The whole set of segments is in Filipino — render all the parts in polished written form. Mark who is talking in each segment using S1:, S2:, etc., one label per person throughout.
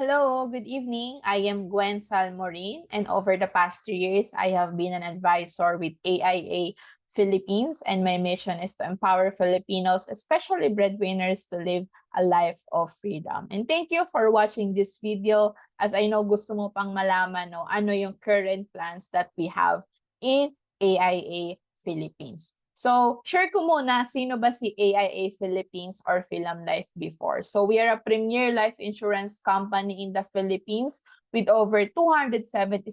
S1: Hello, good evening. I am Gwen Salmorin, and over the past 3 years, I have been an advisor with AIA Philippines, and my mission is to empower Filipinos, especially breadwinners, to live a life of freedom. And thank you for watching this video, as I know gusto mo pang malaman ano yung current plans that we have in AIA Philippines. So, share ko muna, sino ba si AIA Philippines or Philom Life before? So, we are a premier life insurance company in the Philippines with over 277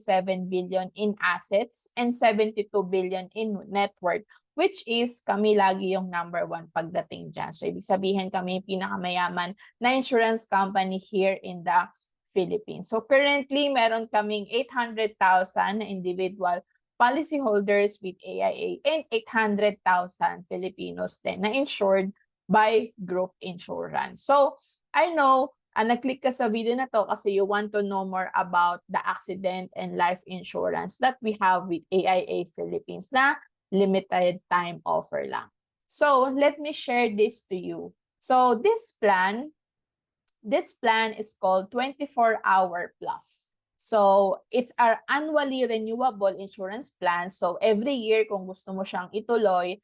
S1: billion in assets and 72 billion in net worth, which is kami lagi yung number 1 pagdating dyan. So, ibig sabihin kami yung pinakamayaman na insurance company here in the Philippines. So, currently, meron kaming 800,000 na individual policyholders with AIA and 800,000 Filipinos din na insured by group insurance. So, I know, nag-click ka sa video na to kasi you want to know more about the accident and life insurance that we have with AIA Philippines na limited time offer lang. So, let me share this to you. So, this plan is called 24-hour plus. So, it's our annually renewable insurance plan. So, every year, kung gusto mo siyang ituloy,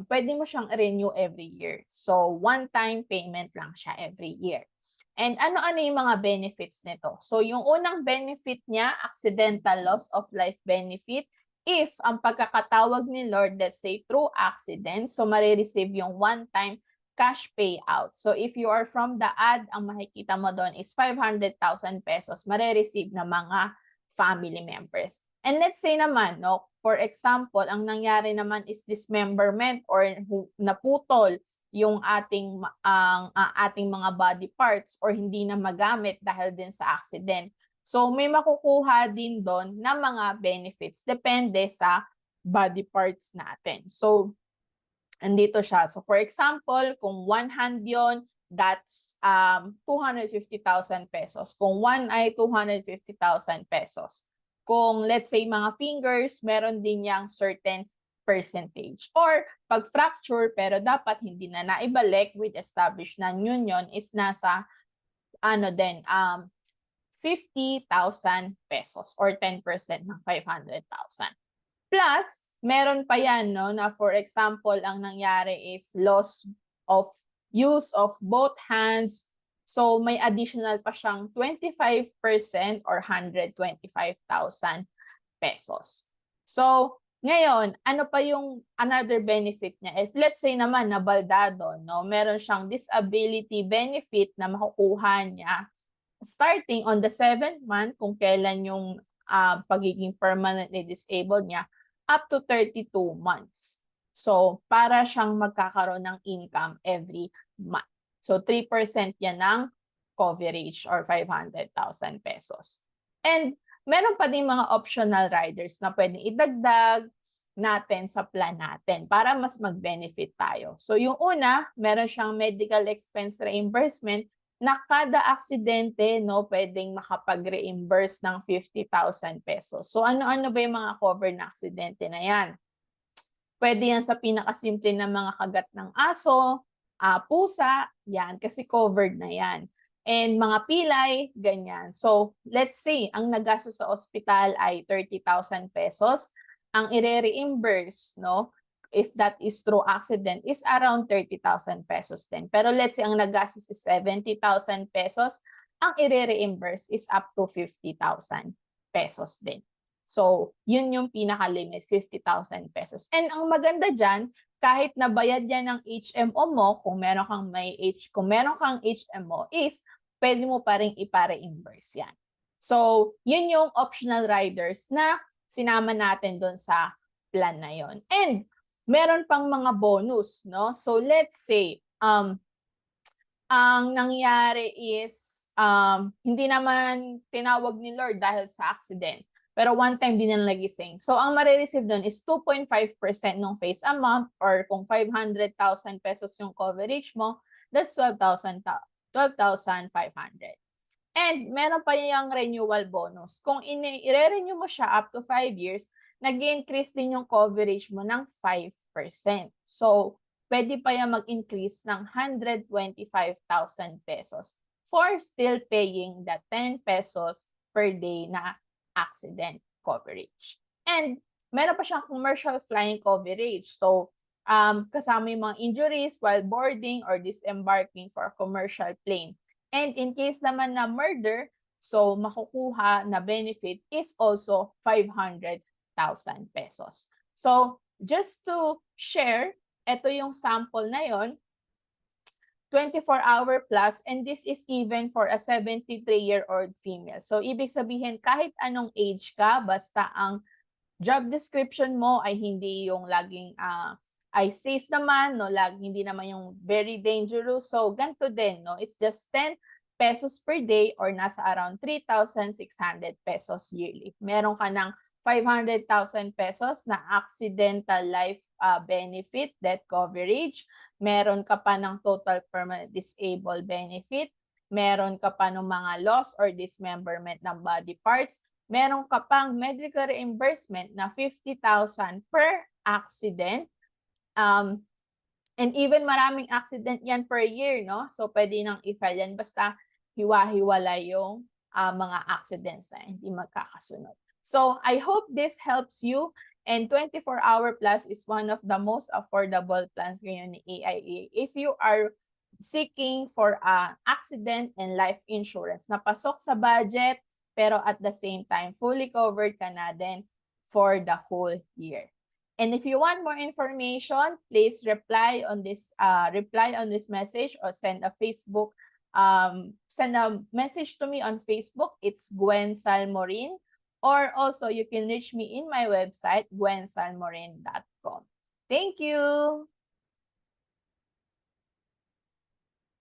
S1: pwede mo siyang renew every year. So, one-time payment lang siya every year. And ano-ano yung mga benefits nito? So, yung unang benefit niya, accidental loss of life benefit. If ang pagkakatawag ni Lord, let's say, through accident, so marireceive yung one-time cash payout. So if you are from the ad, ang makikita mo doon is 500,000 pesos marireceive na mga family members. And let's say naman, for example, ang nangyari naman is dismemberment or naputol yung ating mga body parts or hindi na magamit dahil din sa accident. So may makukuha din doon na mga benefits depende sa body parts natin. So andito siya. So for example, kung one hand yon, that's 250,000 pesos. Kung one eye, 250,000 pesos. Kung let's say mga fingers, meron din yang certain percentage. Or pag fracture pero dapat hindi na naibalik with established non-union is nasa 50,000 pesos or 10% ng 500,000. Plus, meron pa yan, na for example, ang nangyari is loss of use of both hands. So, may additional pa siyang 25% or 125,000 pesos. So, ngayon, ano pa yung another benefit niya? If let's say naman na baldado, meron siyang disability benefit na makukuha niya starting on the 7th month kung kailan yung pagiging permanently disabled niya up to 32 months. So, para siyang magkakaroon ng income every month. So, 3% yan ng coverage or 500,000 pesos. And meron pa din mga optional riders na pwedeng idagdag natin sa plan natin para mas mag-benefit tayo. So, yung una, meron siyang medical expense reimbursement na kada aksidente, pwedeng makapag-reimburse ng 50,000 pesos. So, ano-ano ba yung mga cover na aksidente na yan? Pwede yan sa pinakasimple na mga kagat ng aso, pusa, yan, kasi covered na yan. And mga pilay, ganyan. So, let's say, ang nagastos sa ospital ay 30,000 pesos. Ang ire-reimburse, if that is through accident, is around 30,000 pesos din. Pero let's say ang nagastos is 70,000 pesos, ang i-reimburse is up to 50,000 pesos din. So, yun yung pinaka-limit, 50,000 pesos. And ang maganda dyan, kahit nabayad yan ng HMO mo, kung meron kang HMO, is pwede mo pa rin ipa-reimburse yan. So, yun yung optional riders na sinama natin doon sa plan na yon. And meron pang mga bonus, So let's say ang nangyari is hindi naman tinawag ni Lord dahil sa accident, pero one time din na nagising. So ang marireceive doon is 2.5% ng face amount, or kung 500,000 pesos yung coverage mo, that's 12,500. And meron pa yung renewal bonus. Kung i-renew mo siya up to 5 years, nag-increase din yung coverage mo ng 5%. So, pwede pa yan mag-increase ng 125,000 pesos for still paying the 10 pesos per day na accident coverage. And meron pa siyang commercial flying coverage. So, kasama yung mga injuries while boarding or disembarking for a commercial plane. And in case naman na murder, so makukuha na benefit is also 500,000 pesos. So, just to share, ito yung sample na yon, 24-hour plus, and this is even for a 73-year-old female. So, ibig sabihin, kahit anong age ka, basta ang job description mo ay hindi yung laging ay safe naman, no? Hindi naman yung very dangerous. So, ganito din, no? It's just 10 pesos per day or nasa around 3,600 pesos yearly. Meron ka ng 500,000 pesos na accidental life benefit, death coverage. Meron ka pa ng total permanent disabled benefit. Meron ka pa ng mga loss or dismemberment ng body parts. Meron ka pang medical reimbursement na 50,000 per accident. And even maraming accident yan per year, no? So, pwede nang i-file yan. Basta hiwa-hiwala yung mga accidents na hindi magkakasunod. So, I hope this helps you. And 24-hour plus is one of the most affordable plans ngayon ni AIA. If you are seeking for accident and life insurance na pasok sa budget, pero at the same time, fully covered ka na din for the whole year. And if you want more information, please reply on this message or send a message to me on Facebook. It's Gwen Salmorin. Or also, you can reach me in my website, gwensalmorin.com. Thank you!